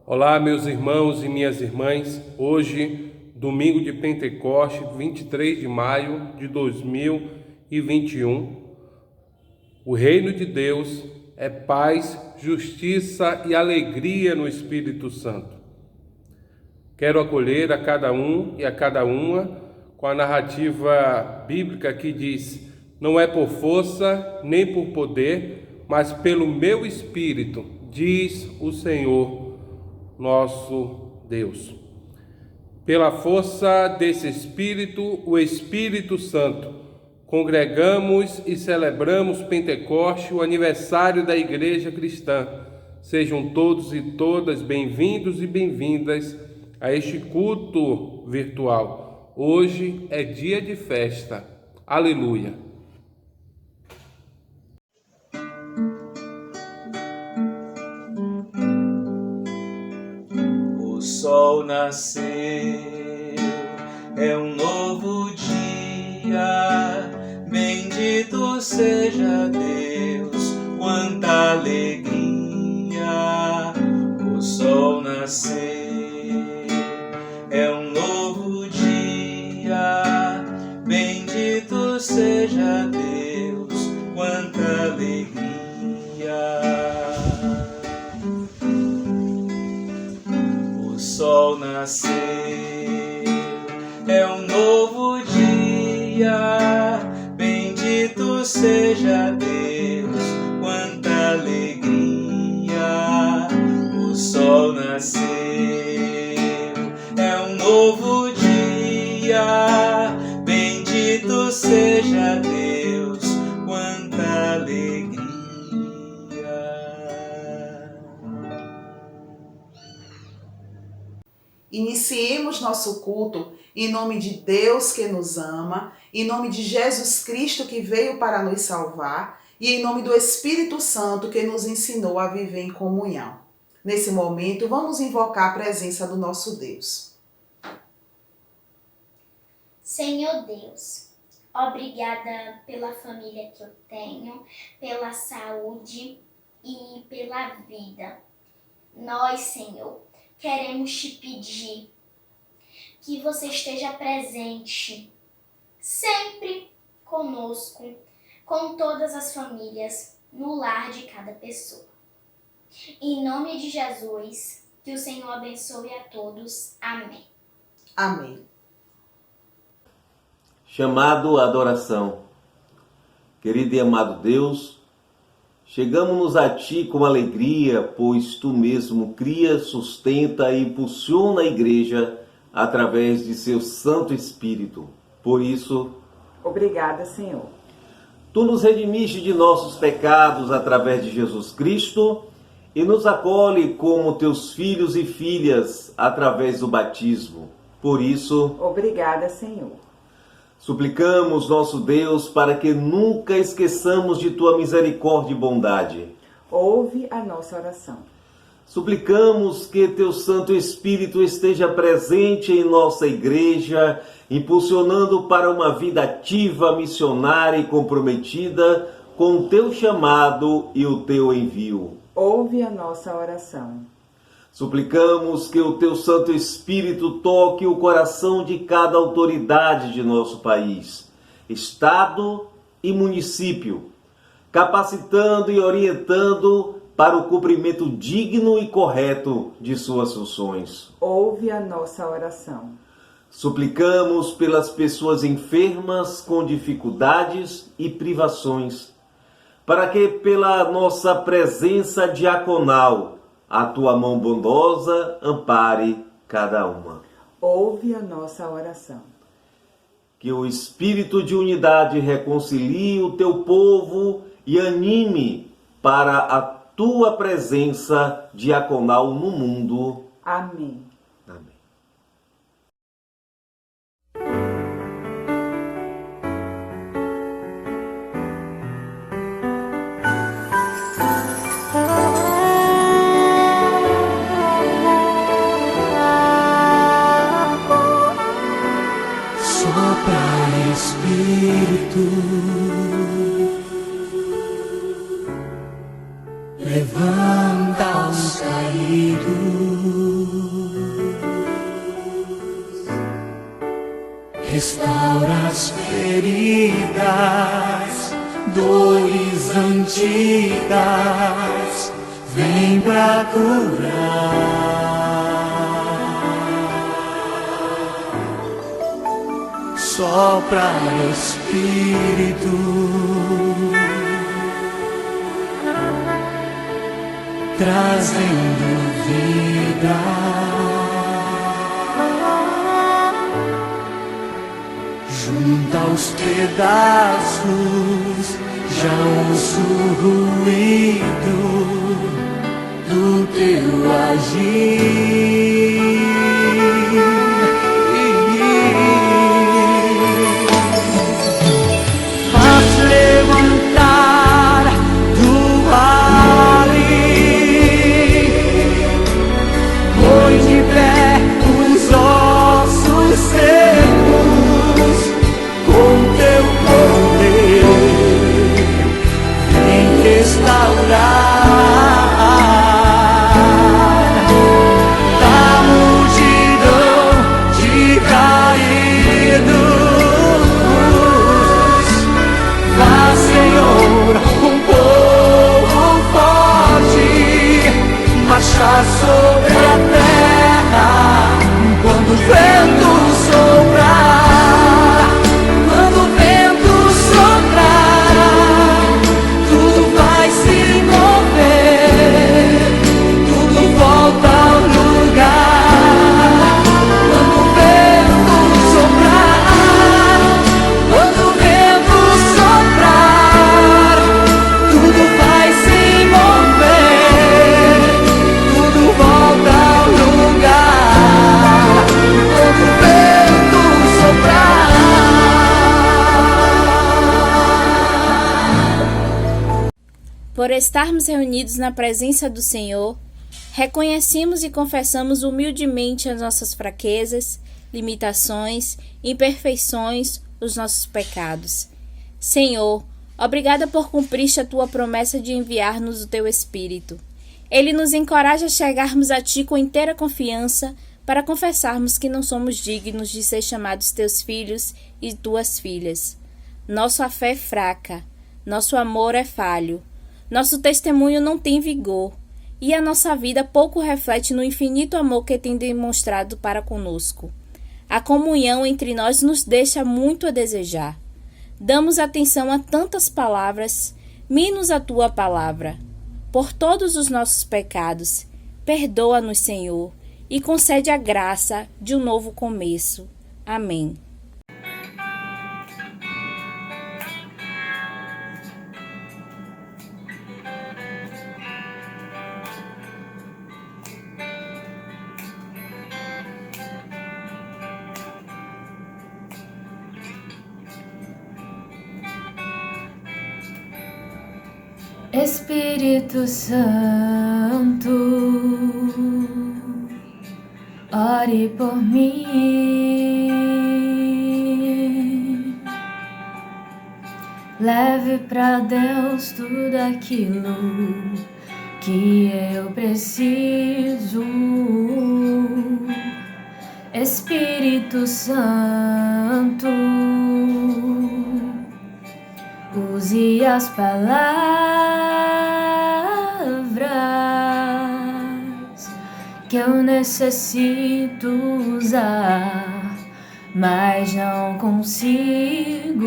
Olá, meus irmãos e minhas irmãs. Hoje, domingo de Pentecoste, 23 de maio de 2021. O reino de Deus é paz, justiça e alegria no Espírito Santo. Quero acolher a cada um e a cada uma com a narrativa bíblica que diz: não é por força nem por poder, mas pelo meu Espírito, diz o Senhor nosso Deus. Pela força desse Espírito, o Espírito Santo, congregamos e celebramos Pentecoste, o aniversário da Igreja Cristã. Sejam todos e todas bem-vindos e bem-vindas a este culto virtual. Hoje é dia de festa. Aleluia! O sol nasceu, é um novo dia, bendito seja Deus, quanta alegria. O sol nasceu, é um novo dia, bendito seja Deus, quanta alegria. O sol nasceu, é um novo dia, bendito seja Deus, quanta alegria. O sol nasceu, é um novo dia, bendito seja Deus, iniciemos nosso culto em nome de Deus que nos ama, em nome de Jesus Cristo que veio para nos salvar e em nome do Espírito Santo que nos ensinou a viver em comunhão. Nesse momento, vamos invocar a presença do nosso Deus. Senhor Deus, obrigada pela família que eu tenho, pela saúde e pela vida. Nós, Senhor, queremos te pedir que você esteja presente sempre conosco, com todas as famílias, no lar de cada pessoa. Em nome de Jesus, que o Senhor abençoe a todos. Amém. Amém. Chamado à adoração. Querido e amado Deus, chegamos-nos a Ti com alegria, pois Tu mesmo cria, sustenta e impulsiona a Igreja através de Seu Santo Espírito. Por isso, obrigada, Senhor. Tu nos redimiste de nossos pecados através de Jesus Cristo e nos acolhe como Teus filhos e filhas através do batismo. Por isso, obrigada, Senhor. Suplicamos, nosso Deus, para que nunca esqueçamos de Tua misericórdia e bondade. Ouve a nossa oração. Suplicamos que Teu Santo Espírito esteja presente em nossa igreja, impulsionando para uma vida ativa, missionária e comprometida com o Teu chamado e o Teu envio. Ouve a nossa oração. Suplicamos que o Teu Santo Espírito toque o coração de cada autoridade de nosso país, estado e município, capacitando e orientando para o cumprimento digno e correto de suas funções. Ouve a nossa oração. Suplicamos pelas pessoas enfermas com dificuldades e privações, para que pela nossa presença diaconal a Tua mão bondosa ampare cada uma. Ouve a nossa oração. Que o Espírito de unidade reconcilie o Teu povo e anime para a Tua presença diaconal no mundo. Amém. Amém. Espírito, levanta os caídos, restaura as feridas, dores antigas, vem pra curar. Sopra Espírito, trazendo vida. Junta os pedaços, já ouço o ruído do Teu agir. Dá estarmos reunidos na presença do Senhor, reconhecemos e confessamos humildemente as nossas fraquezas, limitações, imperfeições, os nossos pecados. Senhor, obrigada por cumpriste a tua promessa de enviar-nos o teu Espírito. Ele nos encoraja a chegarmos a ti com inteira confiança para confessarmos que não somos dignos de ser chamados teus filhos e tuas filhas. Nossa fé é fraca, nosso amor é falho, nosso testemunho não tem vigor e a nossa vida pouco reflete no infinito amor que tem demonstrado para conosco. A comunhão entre nós nos deixa muito a desejar. Damos atenção a tantas palavras, menos a tua palavra. Por todos os nossos pecados, perdoa-nos, Senhor, e concede a graça de um novo começo. Amém. Espírito Santo, ore por mim. Leve para Deus tudo aquilo que eu preciso. Espírito Santo, use as palavras que eu necessito usar, mas não consigo.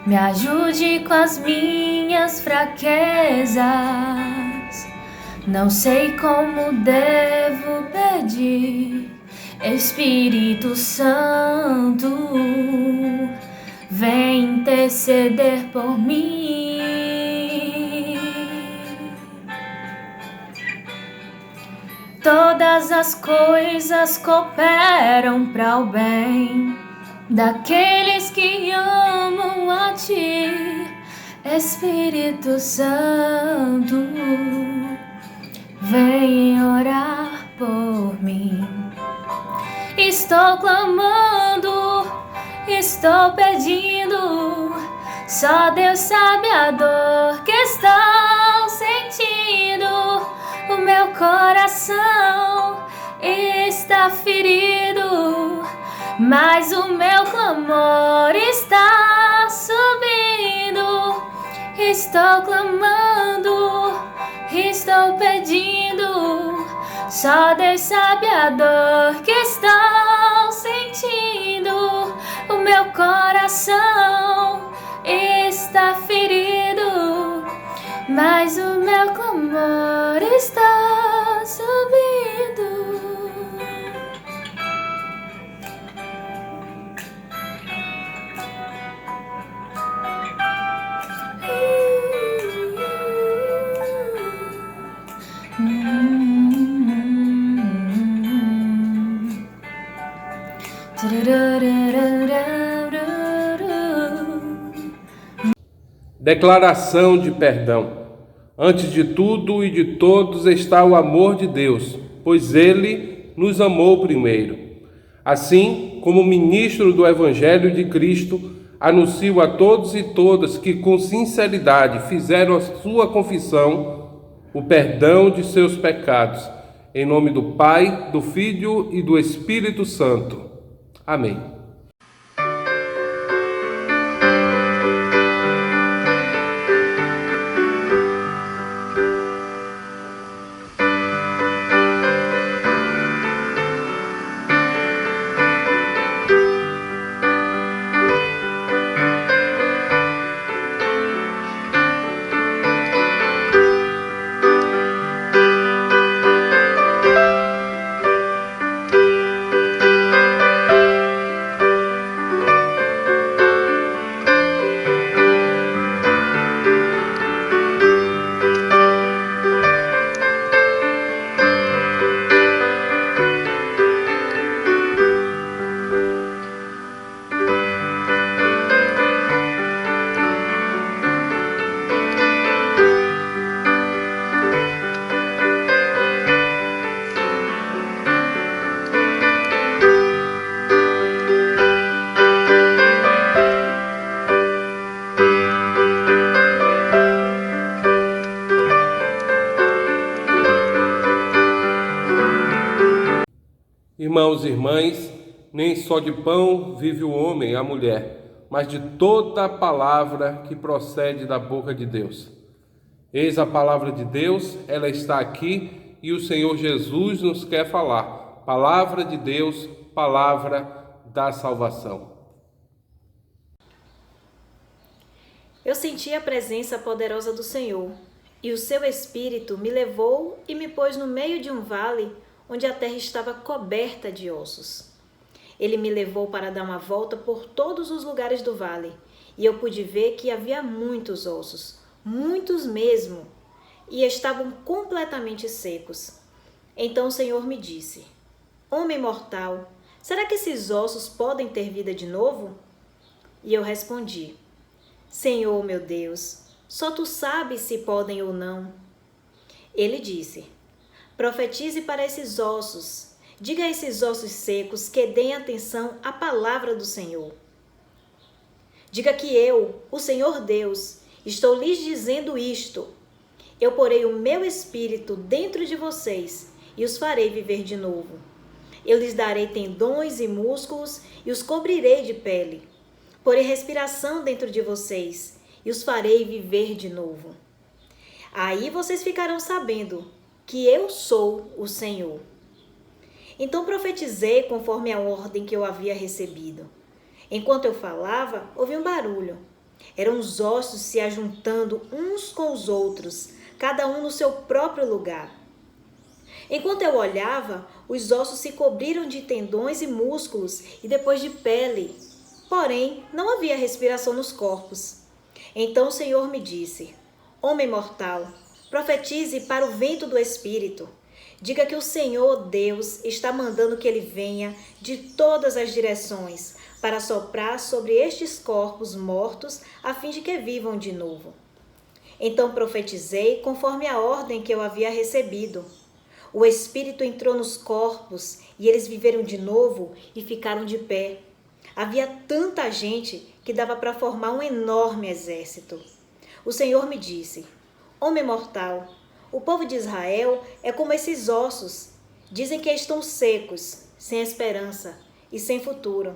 Me ajude com as minhas fraquezas. Não sei como devo pedir. Espírito Santo, vem interceder por mim. Todas as coisas cooperam para o bem daqueles que amam a Ti. Espírito Santo, vem orar por mim. Estou clamando, estou pedindo, só Deus sabe a dor que estou sentindo. O meu coração está ferido, mas o meu clamor está subindo. Estou clamando, estou pedindo, só Deus sabe a dor que estou sentindo. O meu coração está ferido, mas o meu clamor está subindo. Declaração de perdão. Antes de tudo e de todos está o amor de Deus, pois Ele nos amou primeiro. Assim, como ministro do Evangelho de Cristo, anuncio a todos e todas que com sinceridade fizeram a sua confissão, o perdão de seus pecados. Em nome do Pai, do Filho e do Espírito Santo. Amém. Irmãos e irmãs, nem só de pão vive o homem, a mulher, mas de toda a palavra que procede da boca de Deus. Eis a palavra de Deus, ela está aqui e o Senhor Jesus nos quer falar. Palavra de Deus, palavra da salvação. Eu senti a presença poderosa do Senhor, e o seu Espírito me levou e me pôs no meio de um vale onde a terra estava coberta de ossos. Ele me levou para dar uma volta por todos os lugares do vale, e eu pude ver que havia muitos ossos, muitos mesmo, e estavam completamente secos. Então o Senhor me disse: Homem mortal, será que esses ossos podem ter vida de novo? E eu respondi: Senhor meu Deus, só tu sabes se podem ou não. Ele disse: Profetize para esses ossos. Diga a esses ossos secos que deem atenção à palavra do Senhor. Diga que eu, o Senhor Deus, estou lhes dizendo isto. Eu porei o meu espírito dentro de vocês e os farei viver de novo. Eu lhes darei tendões e músculos e os cobrirei de pele. Porei respiração dentro de vocês e os farei viver de novo. Aí vocês ficarão sabendo que eu sou o Senhor. Então profetizei conforme a ordem que eu havia recebido. Enquanto eu falava, houve um barulho. Eram os ossos se ajuntando uns com os outros, cada um no seu próprio lugar. Enquanto eu olhava, os ossos se cobriram de tendões e músculos e depois de pele. Porém, não havia respiração nos corpos. Então o Senhor me disse: Homem mortal, profetize para o vento do Espírito. Diga que o Senhor Deus está mandando que ele venha de todas as direções para soprar sobre estes corpos mortos a fim de que vivam de novo. Então profetizei conforme a ordem que eu havia recebido. O Espírito entrou nos corpos e eles viveram de novo e ficaram de pé. Havia tanta gente que dava para formar um enorme exército. O Senhor me disse: Homem mortal, o povo de Israel é como esses ossos. Dizem que estão secos, sem esperança e sem futuro.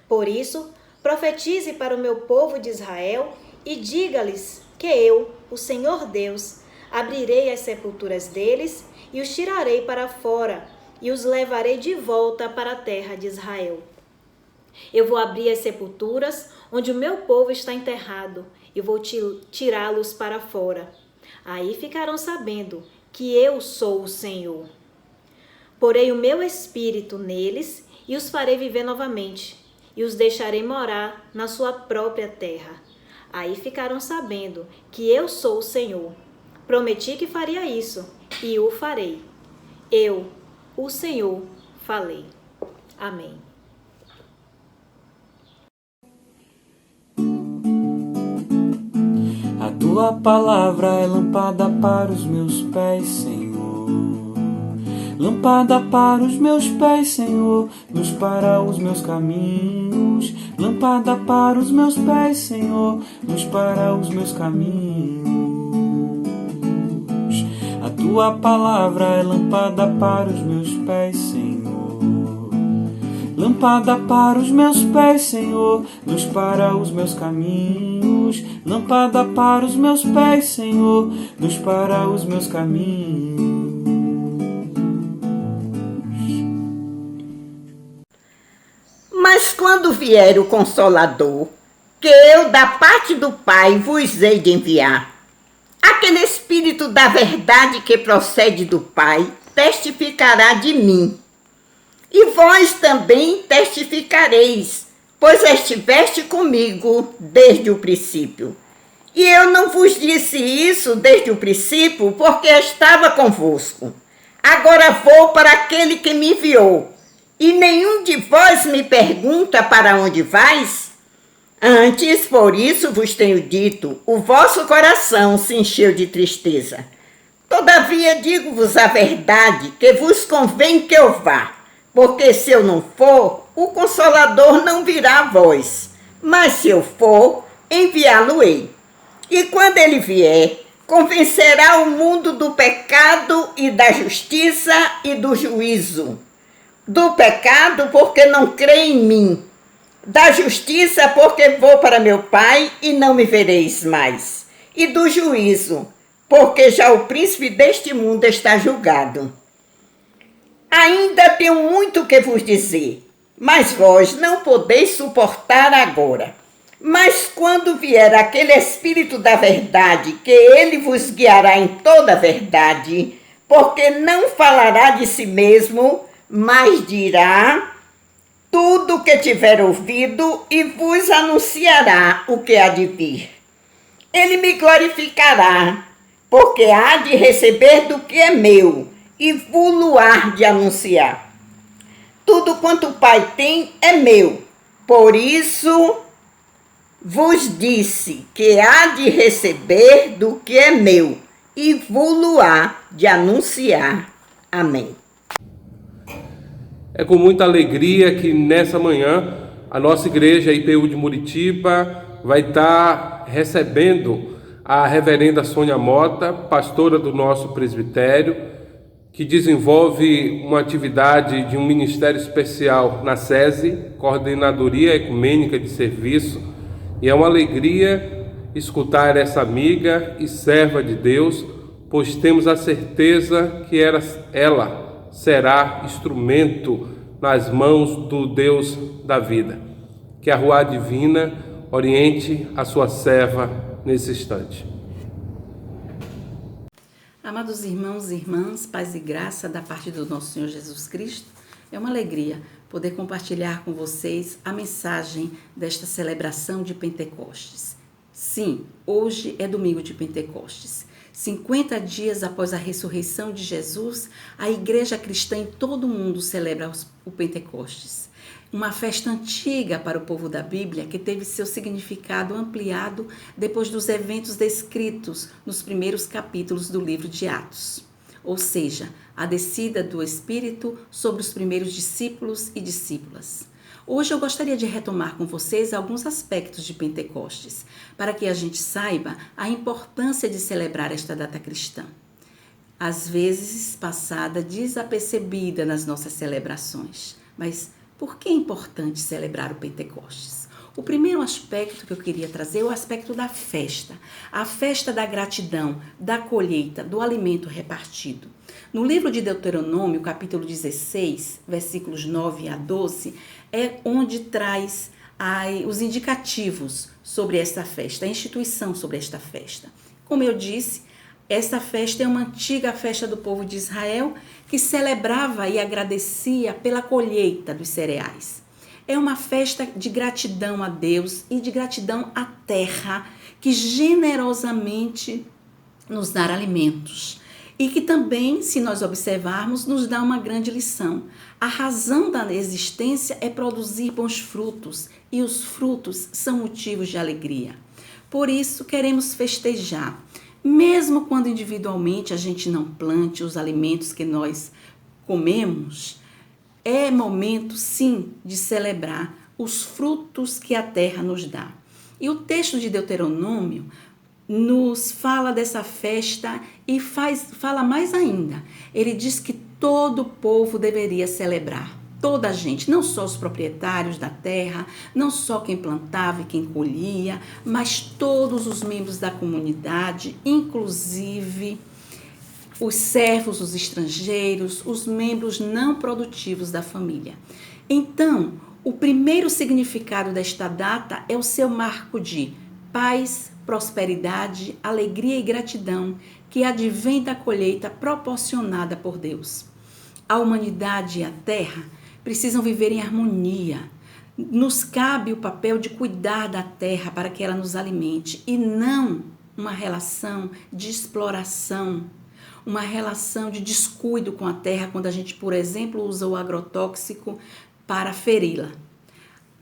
Por isso, profetize para o meu povo de Israel e diga-lhes que eu, o Senhor Deus, abrirei as sepulturas deles e os tirarei para fora e os levarei de volta para a terra de Israel. Eu vou abrir as sepulturas onde o meu povo está enterrado e vou tirá-los para fora. Aí ficarão sabendo que eu sou o Senhor. Porei o meu espírito neles e os farei viver novamente, e os deixarei morar na sua própria terra. Aí ficarão sabendo que eu sou o Senhor. Prometi que faria isso, e o farei. Eu, o Senhor, falei. Amém. A tua palavra é lâmpada para os meus pés, Senhor. Lâmpada para os meus pés, Senhor, luz para os meus caminhos. Lâmpada para os meus pés, Senhor, luz para os meus caminhos. A tua palavra é lâmpada para os meus pés, Senhor. Lâmpada para os meus pés, Senhor, luz para os meus caminhos. Lâmpada para os meus pés, Senhor, luz para os meus caminhos. Mas quando vier o Consolador, que eu da parte do Pai vos hei de enviar, aquele Espírito da verdade que procede do Pai testificará de mim. E vós também testificareis, pois estiveste comigo desde o princípio. E eu não vos disse isso desde o princípio, porque estava convosco. Agora vou para aquele que me enviou, e nenhum de vós me pergunta para onde vais? Antes, por isso vos tenho dito, o vosso coração se encheu de tristeza. Todavia digo-vos a verdade, que vos convém que eu vá. Porque se eu não for, o Consolador não virá a vós. Mas se eu for, enviá-lo-ei. E quando ele vier, convencerá o mundo do pecado e da justiça e do juízo. do pecado, porque não crê em mim, da justiça, porque vou para meu Pai e não me vereis mais, e do juízo, porque já o príncipe deste mundo está julgado. Ainda tenho muito que vos dizer, mas vós não podeis suportar agora. Mas quando vier aquele Espírito da verdade, que ele vos guiará em toda a verdade, porque não falará de si mesmo, mas dirá tudo o que tiver ouvido e vos anunciará o que há de vir. Ele me glorificará, porque há de receber do que é meu e vou-lo-á de anunciar. Tudo quanto o Pai tem é meu, por isso vos disse que há de receber do que é meu e vou-lo-á de anunciar. Amém. É com muita alegria que nessa manhã a nossa igreja IPU de Muritiba vai estar recebendo a reverenda Sônia Mota, pastora do nosso presbitério, que desenvolve uma atividade de um ministério especial na SESI, Coordenadoria Ecumênica de Serviço, e é uma alegria escutar essa amiga e serva de Deus, pois temos a certeza que ela será instrumento nas mãos do Deus da vida. Que a Ruá Divina oriente a sua serva nesse instante. Amados irmãos e irmãs, paz e graça da parte do nosso Senhor Jesus Cristo, é uma alegria poder compartilhar com vocês a mensagem desta celebração de Pentecostes. Sim, hoje é domingo de Pentecostes. 50 dias após a ressurreição de Jesus, a igreja cristã em todo o mundo celebra o Pentecostes. Uma festa antiga para o povo da Bíblia que teve seu significado ampliado depois dos eventos descritos nos primeiros capítulos do livro de Atos. Ou seja, a descida do Espírito sobre os primeiros discípulos e discípulas. Hoje eu gostaria de retomar com vocês alguns aspectos de Pentecostes, para que a gente saiba a importância de celebrar esta data cristã. Às vezes passada desapercebida nas nossas celebrações, mas por que é importante celebrar o Pentecostes? O primeiro aspecto que eu queria trazer é o aspecto da festa. A festa da gratidão, da colheita, do alimento repartido. No livro de Deuteronômio, capítulo 16, versículos 9 a 12, é onde traz os indicativos sobre esta festa, a instituição sobre esta festa. Como eu disse, esta festa é uma antiga festa do povo de Israel que celebrava e agradecia pela colheita dos cereais. É uma festa de gratidão a Deus e de gratidão à terra que generosamente nos dá alimentos. E que também, se nós observarmos, nos dá uma grande lição. A razão da existência é produzir bons frutos, e os frutos são motivos de alegria. Por isso, queremos festejar. Mesmo quando individualmente a gente não plante os alimentos que nós comemos, é momento, sim, de celebrar os frutos que a terra nos dá. E o texto de Deuteronômio nos fala dessa festa e fala mais ainda. Ele diz que todo o povo deveria celebrar, toda a gente, não só os proprietários da terra, não só quem plantava e quem colhia, mas todos os membros da comunidade, inclusive os servos, os estrangeiros, os membros não produtivos da família. Então, o primeiro significado desta data é o seu marco de paz, prosperidade, alegria e gratidão que advém da colheita proporcionada por Deus. A humanidade e a terra precisam viver em harmonia. Nos cabe o papel de cuidar da terra para que ela nos alimente e não uma relação de exploração, uma relação de descuido com a terra quando a gente, por exemplo, usa o agrotóxico para feri-la.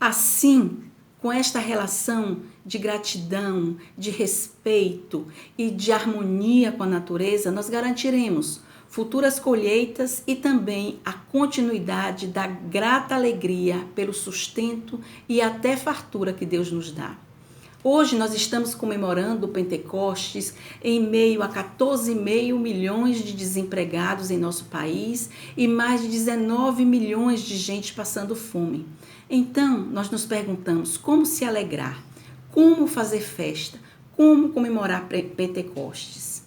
Assim, com esta relação de gratidão, de respeito e de harmonia com a natureza, nós garantiremos futuras colheitas e também a continuidade da grata alegria pelo sustento e até fartura que Deus nos dá. Hoje nós estamos comemorando o Pentecostes em meio a 14,5 milhões de desempregados em nosso país e mais de 19 milhões de gente passando fome. Então, nós nos perguntamos como se alegrar, como fazer festa, como comemorar Pentecostes.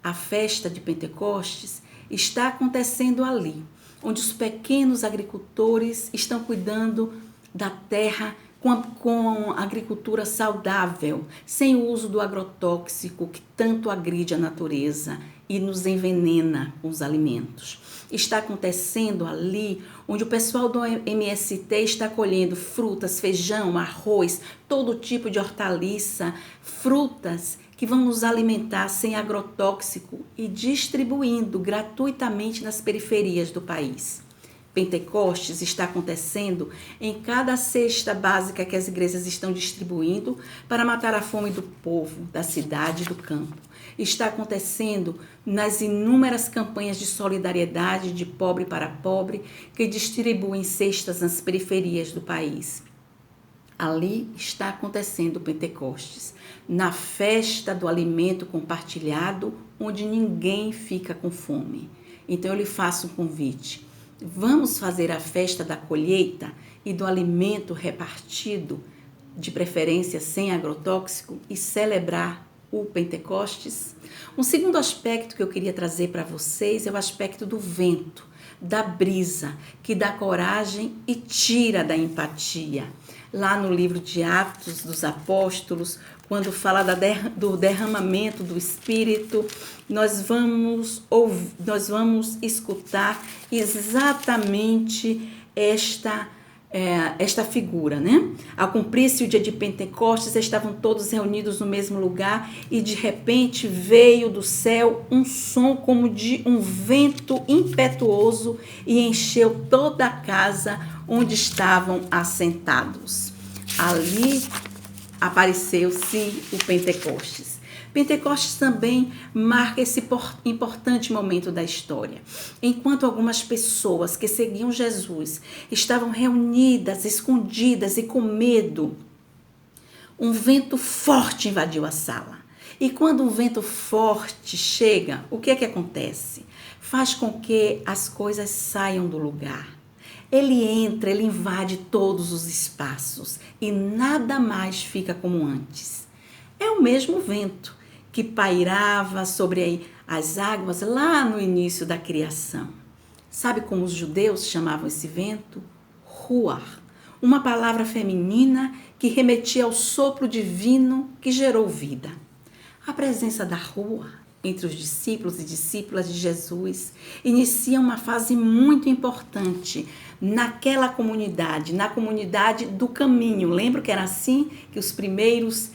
A festa de Pentecostes está acontecendo ali, onde os pequenos agricultores estão cuidando da terra com agricultura saudável, sem o uso do agrotóxico que tanto agride a natureza e nos envenena com os alimentos. Está acontecendo ali onde o pessoal do MST está colhendo frutas, feijão, arroz, todo tipo de hortaliça, frutas que vão nos alimentar sem agrotóxico e distribuindo gratuitamente nas periferias do país. Pentecostes está acontecendo em cada cesta básica que as igrejas estão distribuindo para matar a fome do povo, da cidade e do campo. Está acontecendo nas inúmeras campanhas de solidariedade de pobre para pobre que distribuem cestas nas periferias do país. Ali está acontecendo o Pentecostes, na festa do alimento compartilhado, onde ninguém fica com fome. Então eu lhe faço um convite. Vamos fazer a festa da colheita e do alimento repartido, de preferência sem agrotóxico, e celebrar o Pentecostes? Um segundo aspecto que eu queria trazer para vocês é o aspecto do vento, da brisa, que dá coragem e tira da empatia. Lá no livro de Atos dos Apóstolos, quando fala do derramamento do Espírito, nós vamos escutar exatamente esta figura, né? Ao cumprir-se o dia de Pentecostes, estavam todos reunidos no mesmo lugar e de repente veio do céu um som como de um vento impetuoso e encheu toda a casa onde estavam assentados. Ali apareceu-se o Pentecostes. Pentecostes também marca esse importante momento da história. Enquanto algumas pessoas que seguiam Jesus estavam reunidas, escondidas e com medo, um vento forte invadiu a sala. E quando um vento forte chega, o que é que acontece? Faz com que as coisas saiam do lugar. Ele entra, ele invade todos os espaços e nada mais fica como antes. É o mesmo vento que pairava sobre as águas lá no início da criação. Sabe como os judeus chamavam esse vento? Ruach, uma palavra feminina que remetia ao sopro divino que gerou vida. A presença da Ruach entre os discípulos e discípulas de Jesus inicia uma fase muito importante naquela comunidade, na comunidade do caminho. Lembra que era assim que os primeiros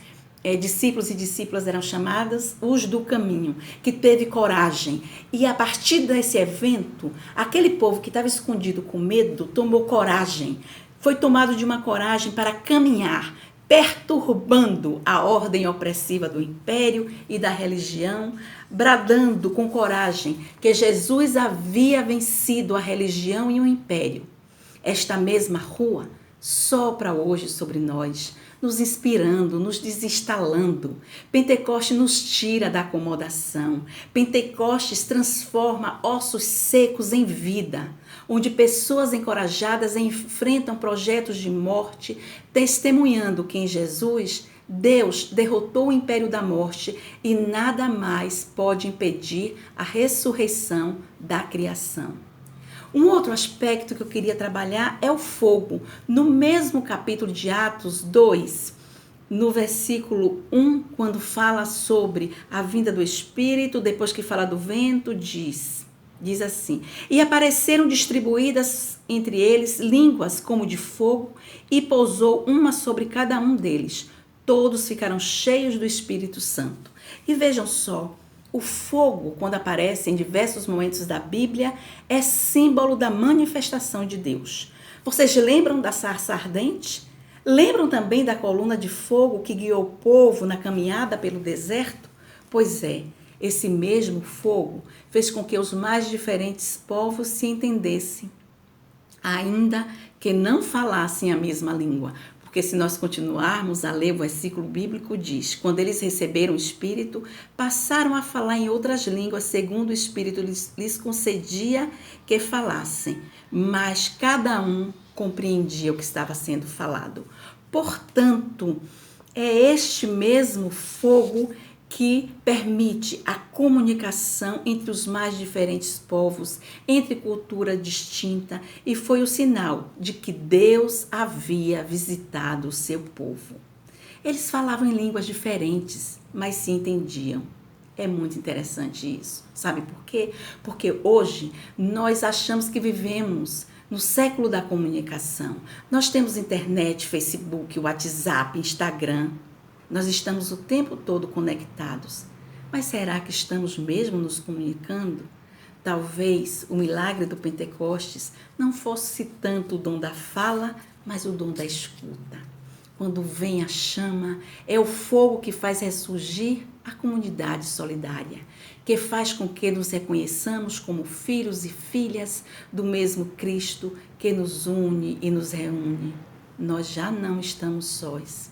discípulos e discípulas eram chamadas? Os do caminho, que teve coragem. E a partir desse evento, aquele povo que estava escondido com medo tomou coragem. Foi tomado de uma coragem para caminhar, perturbando a ordem opressiva do império e da religião, bradando com coragem que Jesus havia vencido a religião e o império. Esta mesma rua sopra hoje sobre nós, nos inspirando, nos desinstalando. Pentecostes nos tira da acomodação. Pentecostes transforma ossos secos em vida, onde pessoas encorajadas enfrentam projetos de morte, testemunhando que em Jesus, Deus derrotou o império da morte e nada mais pode impedir a ressurreição da criação. Um outro aspecto que eu queria trabalhar é o fogo. No mesmo capítulo de Atos 2, no versículo 1, quando fala sobre a vinda do Espírito, depois que fala do vento, diz assim: e apareceram distribuídas entre eles línguas como de fogo, e pousou uma sobre cada um deles. Todos ficaram cheios do Espírito Santo. E vejam só, o fogo, quando aparece em diversos momentos da Bíblia, é símbolo da manifestação de Deus. Vocês lembram da sarça ardente? Lembram também da coluna de fogo que guiou o povo na caminhada pelo deserto? Pois é, esse mesmo fogo fez com que os mais diferentes povos se entendessem, ainda que não falassem a mesma língua, porque Porque se nós continuarmos a ler o versículo bíblico, diz: quando eles receberam o Espírito, passaram a falar em outras línguas, segundo o Espírito lhes concedia que falassem. Mas cada um compreendia o que estava sendo falado. Portanto, é este mesmo fogo que permite a comunicação entre os mais diferentes povos, entre cultura distinta, e foi o sinal de que Deus havia visitado o seu povo. Eles falavam em línguas diferentes, mas se entendiam. É muito interessante isso. Sabe por quê? Porque hoje nós achamos que vivemos no século da comunicação. Nós temos internet, Facebook, WhatsApp, Instagram. Nós estamos o tempo todo conectados. Mas será que estamos mesmo nos comunicando? Talvez o milagre do Pentecostes não fosse tanto o dom da fala, mas o dom da escuta. Quando vem a chama, é o fogo que faz ressurgir a comunidade solidária, que faz com que nos reconheçamos como filhos e filhas do mesmo Cristo que nos une e nos reúne. Nós já não estamos sós.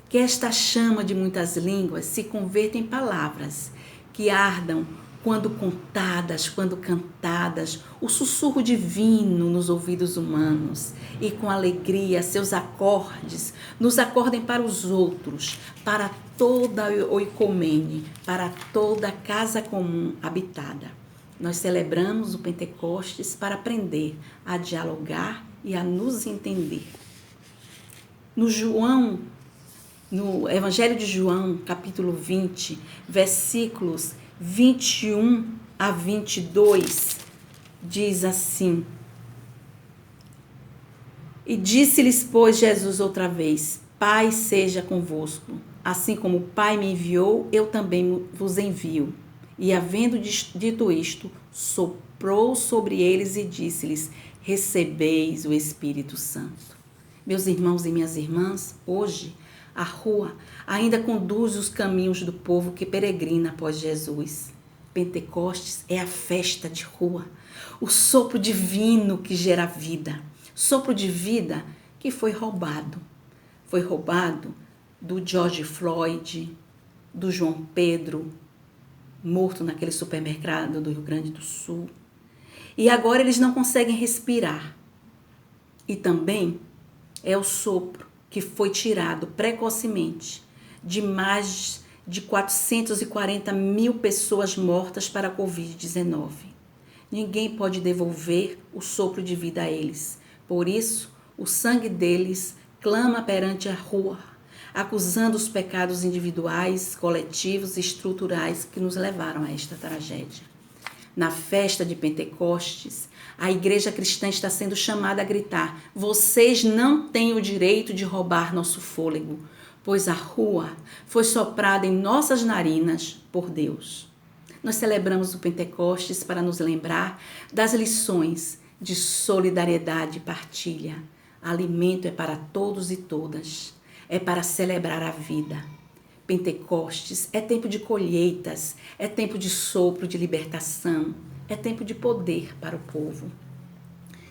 Que esta chama de muitas línguas se converta em palavras que ardam quando contadas, quando cantadas, o sussurro divino nos ouvidos humanos, e com alegria seus acordes nos acordem para os outros, para toda a oicomene, para toda a casa comum habitada. Nós celebramos o Pentecostes para aprender a dialogar e a nos entender. No Evangelho de João, capítulo 20, versículos 21 a 22, diz assim: E disse-lhes, pois, Jesus outra vez: Pai seja convosco, assim como o Pai me enviou, eu também vos envio. E havendo dito isto, soprou sobre eles e disse-lhes: Recebeis o Espírito Santo. Meus irmãos e minhas irmãs, hoje a rua ainda conduz os caminhos do povo que peregrina após Jesus. Pentecostes é a festa de rua, o sopro divino que gera vida, sopro de vida que foi roubado. Foi roubado do George Floyd, do João Pedro, morto naquele supermercado do Rio Grande do Sul. E agora eles não conseguem respirar. E também é o sopro que foi tirado precocemente de mais de 440 mil pessoas mortas para a Covid-19. Ninguém pode devolver o sopro de vida a eles. Por isso, o sangue deles clama perante a rua, acusando os pecados individuais, coletivos e estruturais que nos levaram a esta tragédia. Na festa de Pentecostes, a igreja cristã está sendo chamada a gritar: vocês não têm o direito de roubar nosso fôlego, pois a rua foi soprada em nossas narinas por Deus. Nós celebramos o Pentecostes para nos lembrar das lições de solidariedade e partilha. Alimento é para todos e todas, é para celebrar a vida. Pentecostes é tempo de colheitas, é tempo de sopro, de libertação, é tempo de poder para o povo.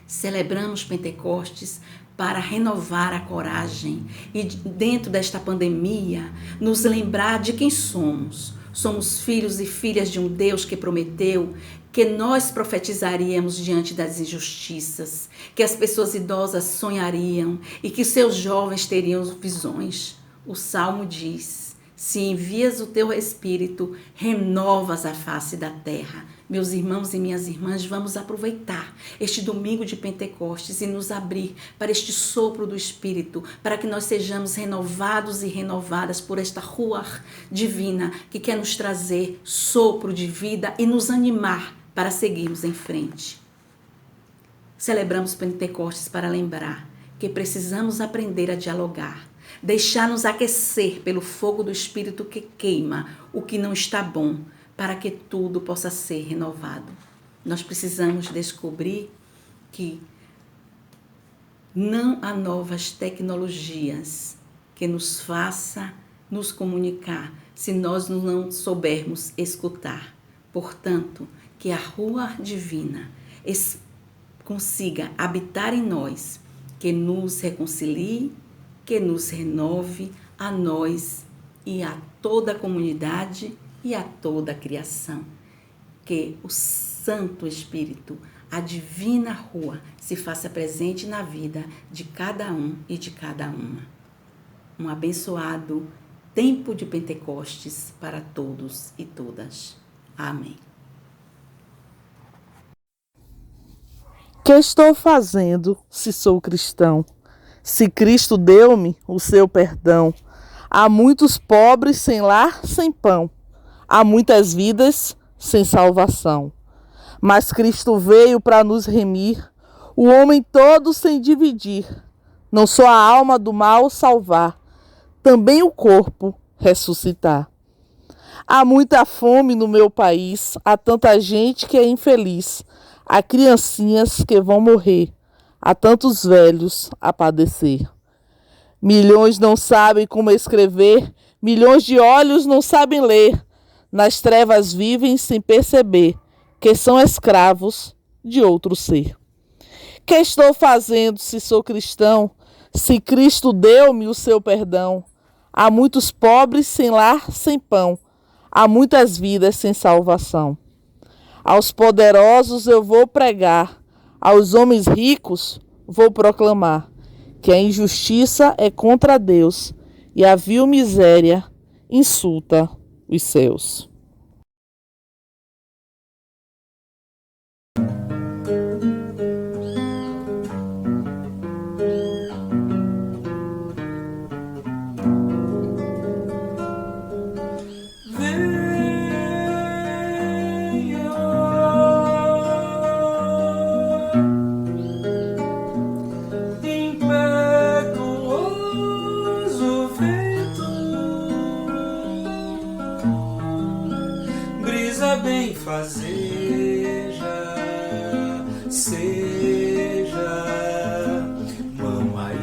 Celebramos Pentecostes para renovar a coragem e, dentro desta pandemia, nos lembrar de quem somos. Somos filhos e filhas de um Deus que prometeu que nós profetizaríamos diante das injustiças, que as pessoas idosas sonhariam e que seus jovens teriam visões. O Salmo diz: se envias o teu Espírito, renovas a face da terra. Meus irmãos e minhas irmãs, vamos aproveitar este domingo de Pentecostes e nos abrir para este sopro do Espírito, para que nós sejamos renovados e renovadas por esta ruach divina que quer nos trazer sopro de vida e nos animar para seguirmos em frente. Celebramos Pentecostes para lembrar que precisamos aprender a dialogar, deixar-nos aquecer pelo fogo do Espírito que queima o que não está bom, para que tudo possa ser renovado. Nós precisamos descobrir que não há novas tecnologias que nos faça nos comunicar se nós não soubermos escutar. Portanto, que a rua divina consiga habitar em nós, que nos reconcilie, que nos renove a nós e a toda a comunidade e a toda a criação. Que o Santo Espírito, a divina rua, se faça presente na vida de cada um e de cada uma. Um abençoado tempo de Pentecostes para todos e todas. Amém. Que estou fazendo se sou cristão? Se Cristo deu-me o seu perdão, há muitos pobres sem lar, sem pão, há muitas vidas sem salvação. Mas Cristo veio para nos remir, o homem todo sem dividir, não só a alma do mal salvar, também o corpo ressuscitar. Há muita fome no meu país, há tanta gente que é infeliz, há criancinhas que vão morrer, há tantos velhos a padecer. Milhões não sabem como escrever, milhões de olhos não sabem ler, nas trevas vivem sem perceber que são escravos de outro ser. Que estou fazendo se sou cristão, se Cristo deu-me o seu perdão? Há muitos pobres sem lar, sem pão, há muitas vidas sem salvação. Aos poderosos eu vou pregar, aos homens ricos vou proclamar que a injustiça é contra Deus e a vil miséria insulta os céus.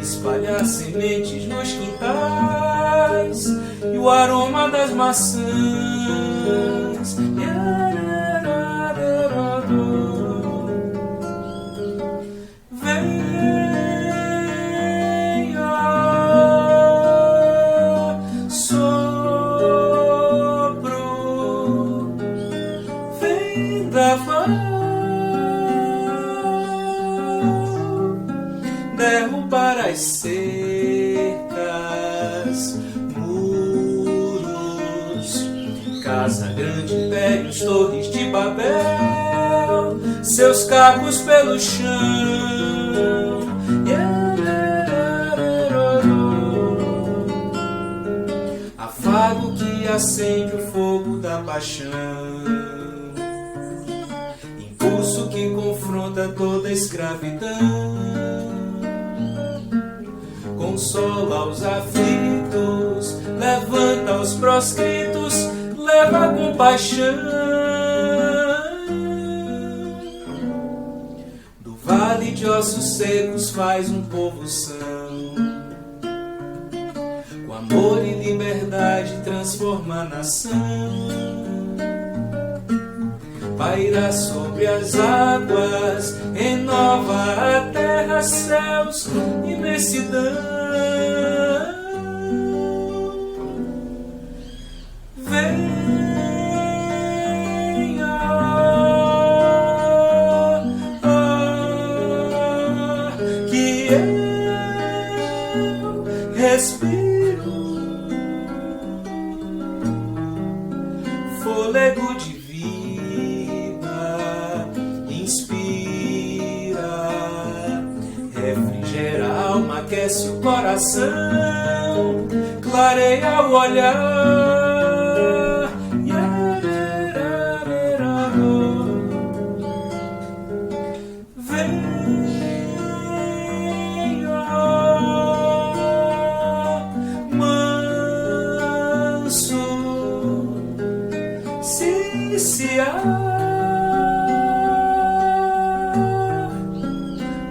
Espalhar sementes nos quintais e o aroma das maçãs. Venha, sopro, vendaval, derrubar as cercas, muros, casa grande, prédios, torres de Babel, seus cacos pelo chão. Afago que acende o fogo da paixão, impulso que confronta toda a escravidão. Consola os aflitos, levanta os proscritos, leva com paixão. Do vale de ossos secos faz um povo são, com amor e liberdade transforma a nação. Paira sobre as águas, renova a terra, céus, imensidão. Que eu respiro fôlego de vida, inspira, refrigera a alma, aquece o coração, clareia o olhar.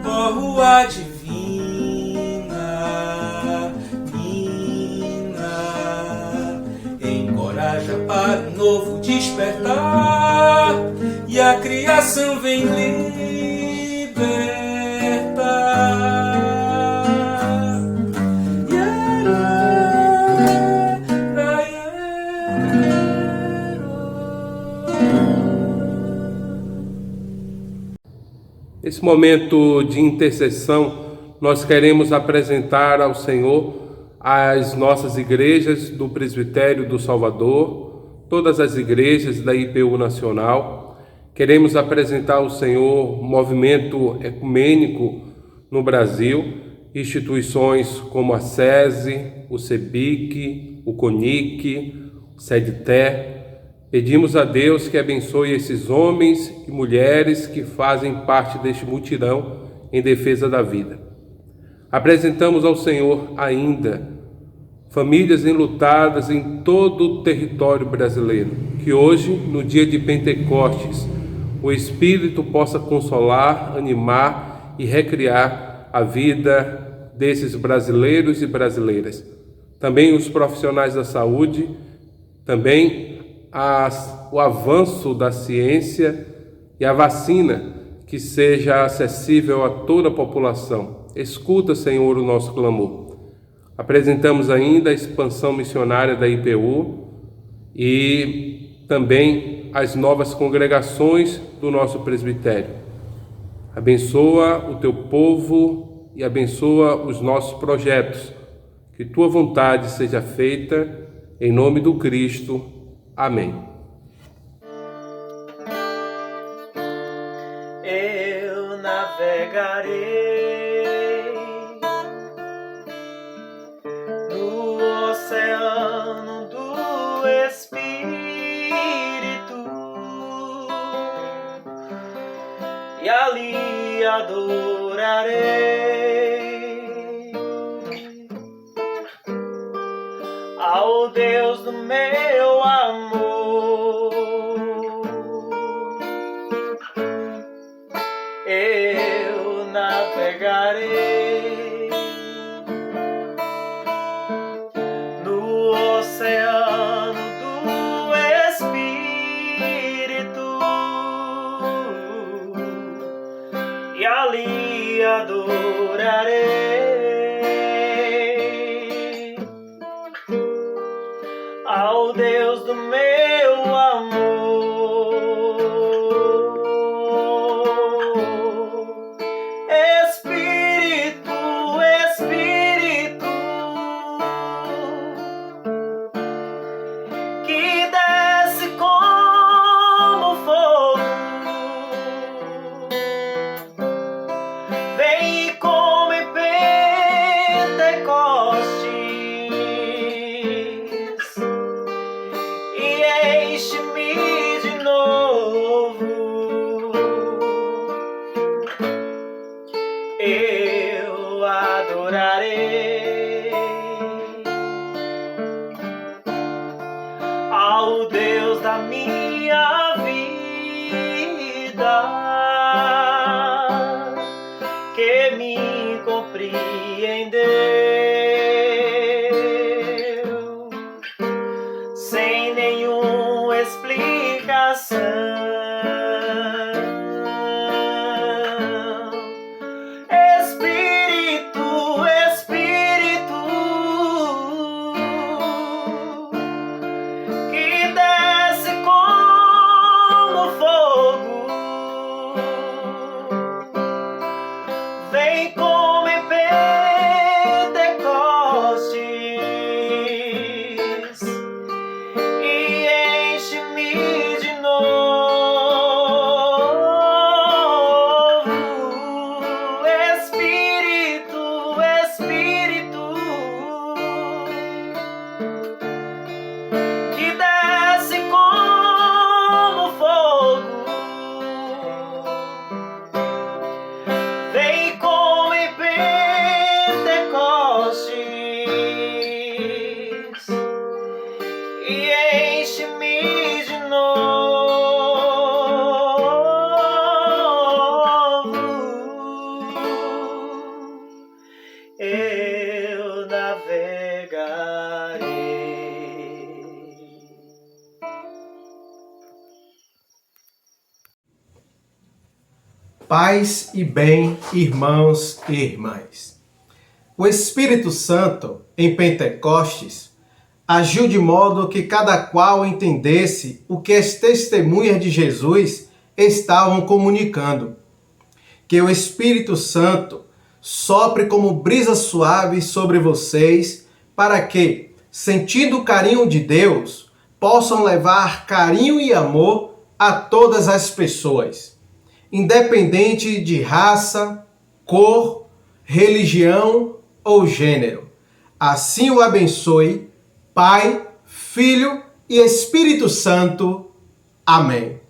Ó rua divina, mina, encoraja para um novo despertar, e a criação vem libertar. Nesse momento de intercessão, nós queremos apresentar ao Senhor as nossas igrejas do Presbitério do Salvador, todas as igrejas da IPU Nacional. Queremos apresentar ao Senhor o movimento ecumênico no Brasil, instituições como a SESI, o CEBIC, o CONIC, o SEDTE. Pedimos a Deus que abençoe esses homens e mulheres que fazem parte deste mutirão em defesa da vida. Apresentamos ao Senhor ainda famílias enlutadas em todo o território brasileiro, que hoje, no dia de Pentecostes, o Espírito possa consolar, animar e recriar a vida desses brasileiros e brasileiras. Também os profissionais da saúde, também o avanço da ciência e a vacina que seja acessível a toda a população. Escuta, Senhor, o nosso clamor. Apresentamos ainda a expansão missionária da IPU e também as novas congregações do nosso presbitério. Abençoa o teu povo e abençoa os nossos projetos. Que tua vontade seja feita em nome do Cristo. Amém. Eu navegarei no oceano do Espírito e ali adorarei ao Deus do meu amor. Eu navegarei no oceano do Espírito e ali adorarei ao Deus do meu amor. Espírito, Espírito, que desce como fogo, vem e come Pentecostes e enche-me de novo. Eu adorarei ao Deus da minha vida, que me compreendeu sem nenhuma explicação. Espírito, Espírito, que desce como fogo, vem como em Pentecostes e enche-me de novo. Espírito, Espírito, que desce como fogo, vem como em Pentecostes e enche-me de novo. Eu navegarei. Paz e bem, irmãos e irmãs. O Espírito Santo, em Pentecostes, agiu de modo que cada qual entendesse o que as testemunhas de Jesus estavam comunicando. que o Espírito Santo sopre como brisa suave sobre vocês, para que, sentindo o carinho de Deus, possam levar carinho e amor a todas as pessoas, independente de raça, cor, religião ou gênero. Assim o abençoe, Pai, Filho e Espírito Santo. Amém.